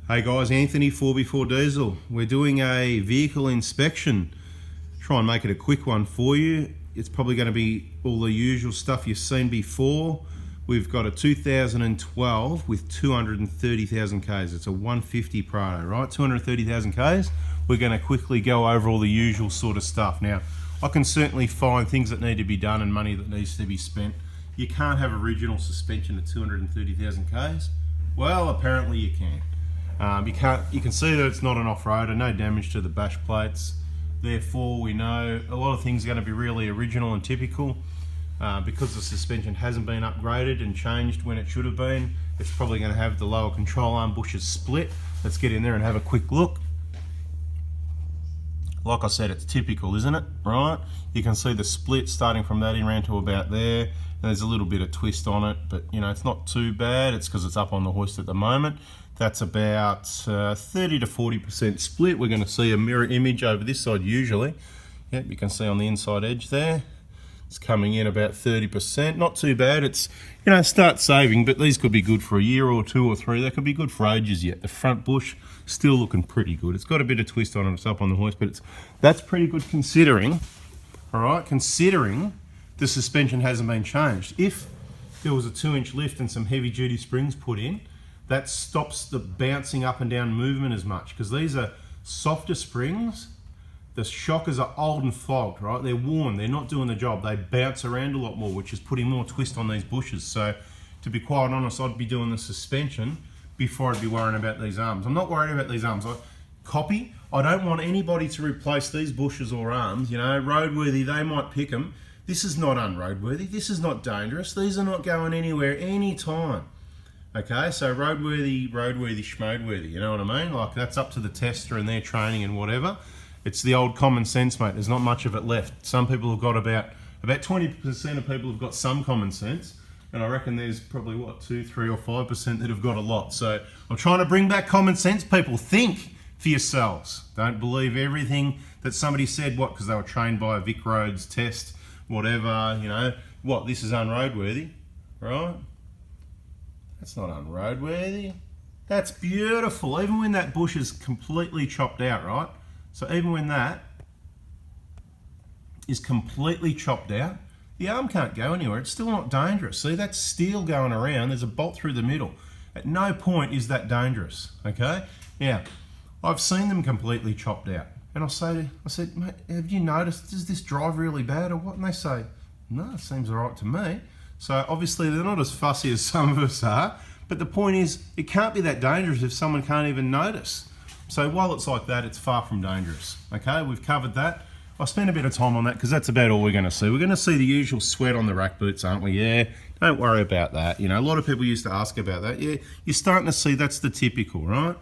Hey guys, Anthony 4x4 Diesel. We're doing a vehicle inspection. Try and make it a quick one for you. It's probably going to be all the usual stuff you've seen before. We've got a 2012 with 230,000 Ks. It's a 150 Prado, right? 230,000 Ks. We're going to quickly go over all the usual sort of stuff. Now, I can certainly find things that need to be done and money that needs to be spent. You can't have original suspension at 230,000 Ks. Well, apparently you can. You can see that it's not an off-roader, no damage to the bash plates. Therefore, we know a lot of things are going to be really original and typical. Because the suspension hasn't been upgraded and changed when it should have been, it's probably going to have the lower control arm bushes split. Let's get in there and have a quick look. Like I said, it's typical, isn't it? Right? You can see the split starting from that in round to about there. And there's a little bit of twist on it, but you know, it's not too bad. It's because it's up on the hoist at the moment. That's about 30 to 40% split. We're going to see a mirror image over this side usually. Yep, you can see on the inside edge there. It's coming in about 30%. Not too bad. It's, you know, start saving, but these could be good for a year or two or three. They could be good for ages yet. The front bush still looking pretty good. It's got a bit of twist on it. It's up on the hoist, but that's pretty good considering, all right, considering the suspension hasn't been changed. If there was a 2-inch lift and some heavy duty springs put in, that stops the bouncing up and down movement as much, because these are softer springs. The shockers are old and fogged, right? They're worn, they're not doing the job. They bounce around a lot more, which is putting more twist on these bushes. So to be quite honest, I'd be doing the suspension before I'd be worrying about these arms. I'm not worried about these arms. I don't want anybody to replace these bushes or arms. You know, roadworthy, they might pick them. This is not unroadworthy. This is not dangerous. These are not going anywhere anytime. Okay, so roadworthy, schmoadworthy, you know what I mean? Like, that's up to the tester and their training and whatever. It's the old common sense, mate. There's not much of it left. Some people have got about 20% of people have got some common sense, and I reckon there's probably, what, 2, 3 or 5% that have got a lot. So I'm trying to bring back common sense, people. Think for yourselves. Don't believe everything that somebody said, what, because they were trained by a Vic Roads test, whatever, you know. What, this is unroadworthy, right? That's not unroadworthy. That's beautiful, even when that bush is completely chopped out, right? So even when that is completely chopped out, the arm can't go anywhere. It's still not dangerous. See, that's steel going around. There's a bolt through the middle. At no point is that dangerous, okay? Now, I've seen them completely chopped out. And I said, mate, have you noticed, does this drive really bad or what? And they say, no, it seems all right to me. So obviously they're not as fussy as some of us are, but the point is it can't be that dangerous if someone can't even notice. So while it's like that, it's far from dangerous. Okay, we've covered that. I spent a bit of time on that because that's about all we're going to see. We're going to see the usual sweat on the rack boots, aren't we? Yeah, don't worry about that. You know, a lot of people used to ask about that. Yeah, you're starting to see that's the typical, right?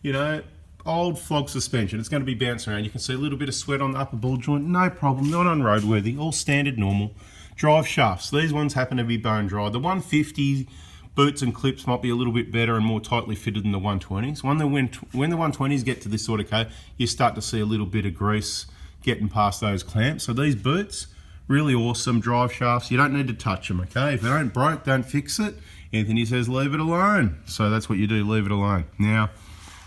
You know, old flog suspension, it's going to be bouncing around. You can see a little bit of sweat on the upper ball joint, no problem, not unroadworthy, all standard, normal. Drive shafts, these ones happen to be bone dry. The 150 boots and clips might be a little bit better and more tightly fitted than the 120s. When the 120s get to this sort of code, you start to see a little bit of grease getting past those clamps. So these boots, really awesome drive shafts. You don't need to touch them, okay? If they don't break, don't fix it. Anthony says leave it alone. So that's what you do, leave it alone. Now,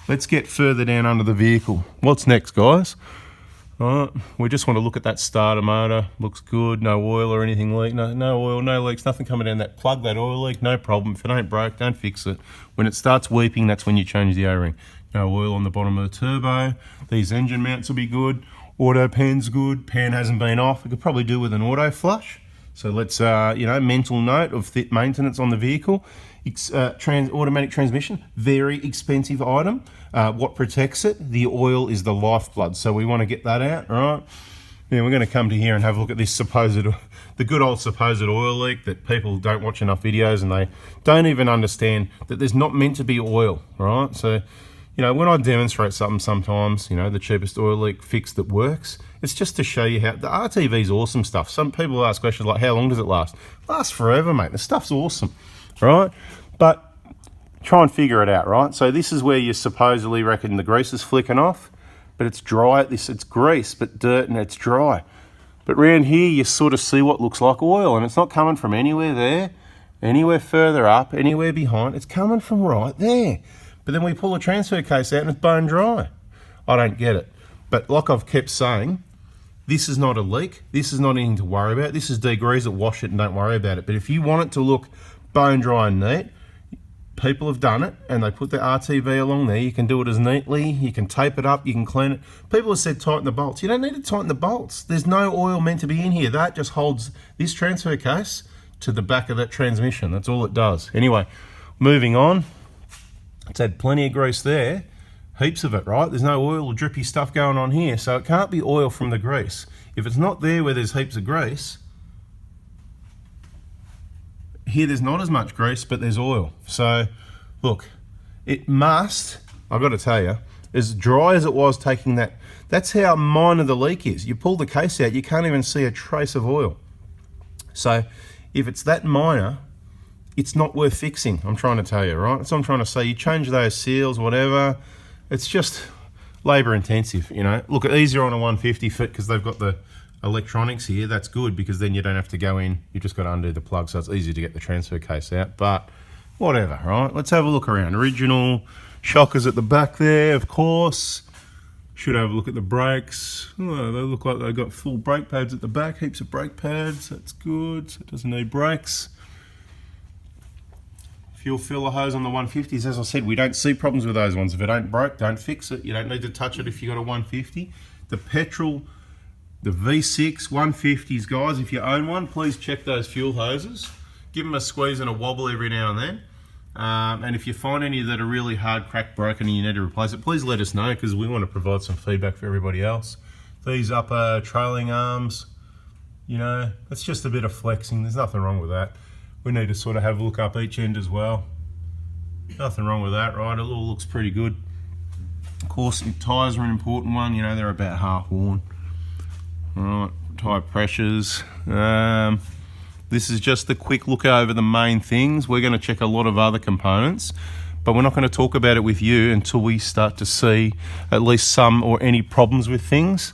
let's get further down under the vehicle. What's next, guys? All right, we just want to look at that starter motor. Looks good, no oil or anything leak. No oil, no leaks, nothing coming down that plug, that oil leak, no problem. If it ain't broke, don't fix it. When it starts weeping, that's when you change the O-ring. No oil on the bottom of the turbo. These engine mounts will be good. Auto pan's good. Pan hasn't been off. We could probably do with an auto flush. So let's, you know, mental note of maintenance on the vehicle. Automatic transmission, very expensive item. What protects it? The oil is the lifeblood, so we want to get that out, all right? Yeah, we're going to come to here and have a look at this the good old supposed oil leak that people don't watch enough videos and they don't even understand that there's not meant to be oil, right? So, you know, when I demonstrate something sometimes, you know, the cheapest oil leak fix that works, it's just to show you how, the RTV is awesome stuff. Some people ask questions like, how long does it last? It lasts forever, mate. The stuff's awesome, right? But try and figure it out, right? So this is where you supposedly reckon the grease is flicking off, but it's dry at this, it's grease, but dirt and it's dry. But round here, you sort of see what looks like oil, and it's not coming from anywhere there, anywhere further up, anywhere behind. It's coming from right there. But then we pull the transfer case out and it's bone dry. I don't get it. But like I've kept saying, this is not a leak. This is not anything to worry about. This is degreaser, wash it and don't worry about it. But if you want it to look bone dry and neat, people have done it and they put their RTV along there. You can do it as neatly. You can tape it up. You can clean it. People have said tighten the bolts. You don't need to tighten the bolts. There's no oil meant to be in here. That just holds this transfer case to the back of that transmission. That's all it does. Anyway, moving on. It's had plenty of grease there. Heaps of it, right? There's no oil or drippy stuff going on here. So it can't be oil from the grease. If it's not there where there's heaps of grease, here there's not as much grease, but there's oil. So, look, it must, I've got to tell you, as dry as it was taking that, that's how minor the leak is. You pull the case out, you can't even see a trace of oil. So, if it's that minor, it's not worth fixing, I'm trying to tell you, right? That's what I'm trying to say. You change those seals, whatever, it's just labour intensive, you know. Look, easier on a 150 fit because they've got the electronics here. That's good because then you don't have to go in, you just got to undo the plug, so it's easy to get the transfer case out. But whatever, right? Let's have a look around. Original shockers at the back there, of course. Should have a look at the brakes. Oh, they look like they've got full brake pads at the back, heaps of brake pads. That's good, so it doesn't need brakes. Fuel filler hose on the 150s, as I said, we don't see problems with those ones. If it ain't broke, don't fix it. You don't need to touch it if you got a 150. The petrol, the V6 150s, guys, if you own one, please check those fuel hoses. Give them a squeeze and a wobble every now and then. And if you find any that are really hard, cracked, broken and you need to replace it, please let us know because we want to provide some feedback for everybody else. These upper trailing arms, you know, it's just a bit of flexing. There's nothing wrong with that. We need to sort of have a look up each end as well. Nothing wrong with that, right? It all looks pretty good. Of course, tyres are an important one. You know, they're about half worn. All right, tyre pressures. This is just a quick look over the main things. We're going to check a lot of other components, but we're not going to talk about it with you until we start to see at least some or any problems with things.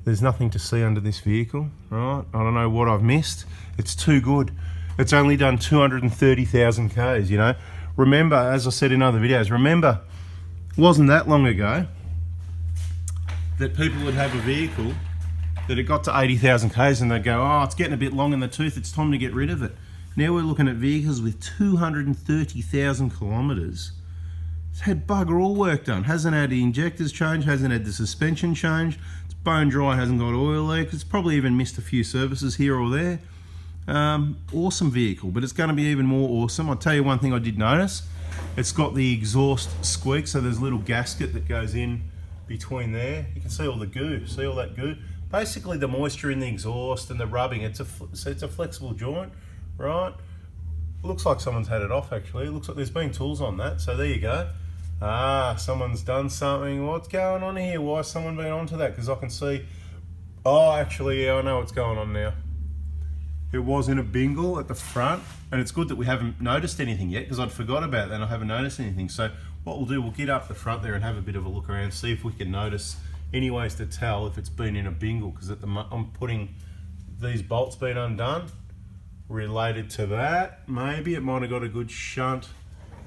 There's nothing to see under this vehicle, right? I don't know what I've missed. It's too good. It's only done 230,000 Ks, you know. Remember, as I said in other videos, remember, it wasn't that long ago that people would have a vehicle that it got to 80,000 Ks and they'd go, oh, it's getting a bit long in the tooth, it's time to get rid of it. Now we're looking at vehicles with 230,000 kilometres. It's had bugger all work done. Hasn't had the injectors changed, hasn't had the suspension changed. It's bone dry, hasn't got oil leak. It's probably even missed a few services here or there. Awesome vehicle, but it's going to be even more awesome. I'll tell you one thing I did notice. It's got the exhaust squeak, so there's a little gasket that goes in between there. You can see all the goo, see all that goo? Basically the moisture in the exhaust and the rubbing, it's a flexible joint, right? Looks like someone's had it off actually. It looks like there's been tools on that, so there you go. Someone's done something. What's going on here? Why has someone been onto that? Because I can see, oh actually, yeah, I know what's going on now. It was in a bingle at the front, and it's good that we haven't noticed anything yet because I'd forgot about that and I haven't noticed anything. So what we'll do, we'll get up the front there and have a bit of a look around, see if we can notice any ways to tell if it's been in a bingle, because at the I'm putting these bolts being undone related to that. Maybe it might have got a good shunt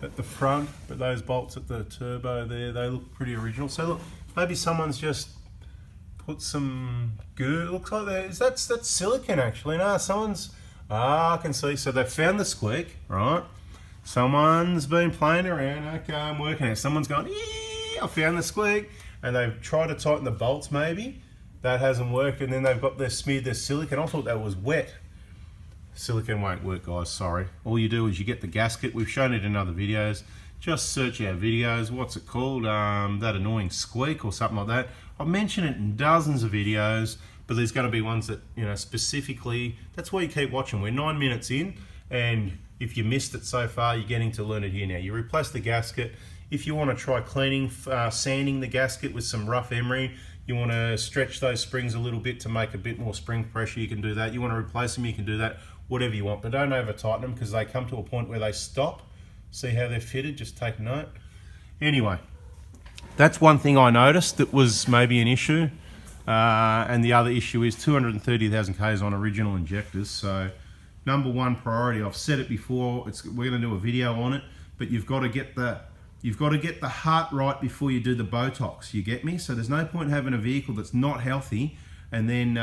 at the front, but those bolts at the turbo there, they look pretty original. So look, maybe someone's just put some goo. It looks like that's silicone actually. No, someone's, I can see. So they've found the squeak, right? Someone's been playing around. Okay, I'm working it. Someone's gone, I found the squeak, and they've tried to tighten the bolts maybe. That hasn't worked, and then they've got smeared their silicone. I thought that was wet. Silicone won't work, guys, sorry. All you do is you get the gasket. We've shown it in other videos. Just search our videos. What's it called? That annoying squeak or something like that. I've mentioned it in dozens of videos, but there's going to be ones that, you know, specifically, that's why you keep watching. We're 9 minutes in, and if you missed it so far, you're getting to learn it here now. You replace the gasket. If you want to try cleaning, sanding the gasket with some rough emery, you want to stretch those springs a little bit to make a bit more spring pressure, you can do that. You want to replace them, you can do that, whatever you want, but don't over tighten them because they come to a point where they stop. See how they're fitted, just take note. Anyway, that's one thing I noticed that was maybe an issue. And the other issue is 230,000 Ks on original injectors. So number one priority, I've said it before, we're going to do a video on it, but you've got to get the You've got to get the heart right before you do the Botox. You get me? So there's no point having a vehicle that's not healthy and then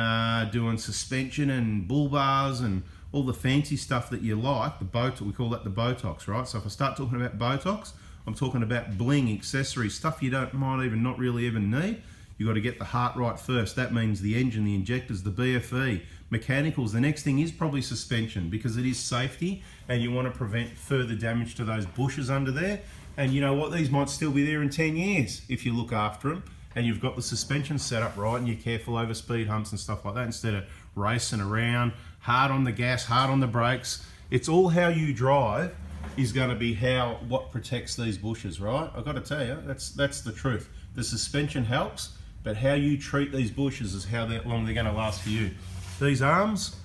doing suspension and bull bars and all the fancy stuff that you like. The Botox, we call that the Botox, right? So if I start talking about Botox, I'm talking about bling, accessories, stuff you might even not really even need. You've got to get the heart right first. That means the engine, the injectors, the BFE, mechanicals. The next thing is probably suspension, because it is safety and you want to prevent further damage to those bushes under there. And you know what? These might still be there in 10 years if you look after them and you've got the suspension set up right and you're careful over speed humps and stuff like that, instead of racing around, hard on the gas, hard on the brakes. It's all how you drive is going to be what protects these bushes, right? I've got to tell you, that's the truth. The suspension helps, but how you treat these bushes is how long they're going to last for you. These arms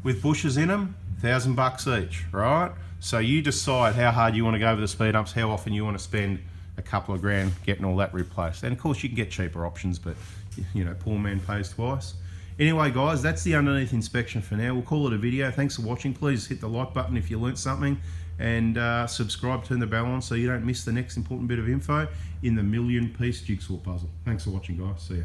with bushes in them, $1,000 each, right? So you decide how hard you want to go over the speed humps, how often you want to spend a couple of grand getting all that replaced. And of course you can get cheaper options, but you know, poor man pays twice. Anyway guys, that's the underneath inspection for now. We'll call it a video. Thanks for watching. Please hit the like button if you learnt something, and subscribe, turn the bell on so you don't miss the next important bit of info in the million piece jigsaw puzzle. Thanks for watching guys. See ya.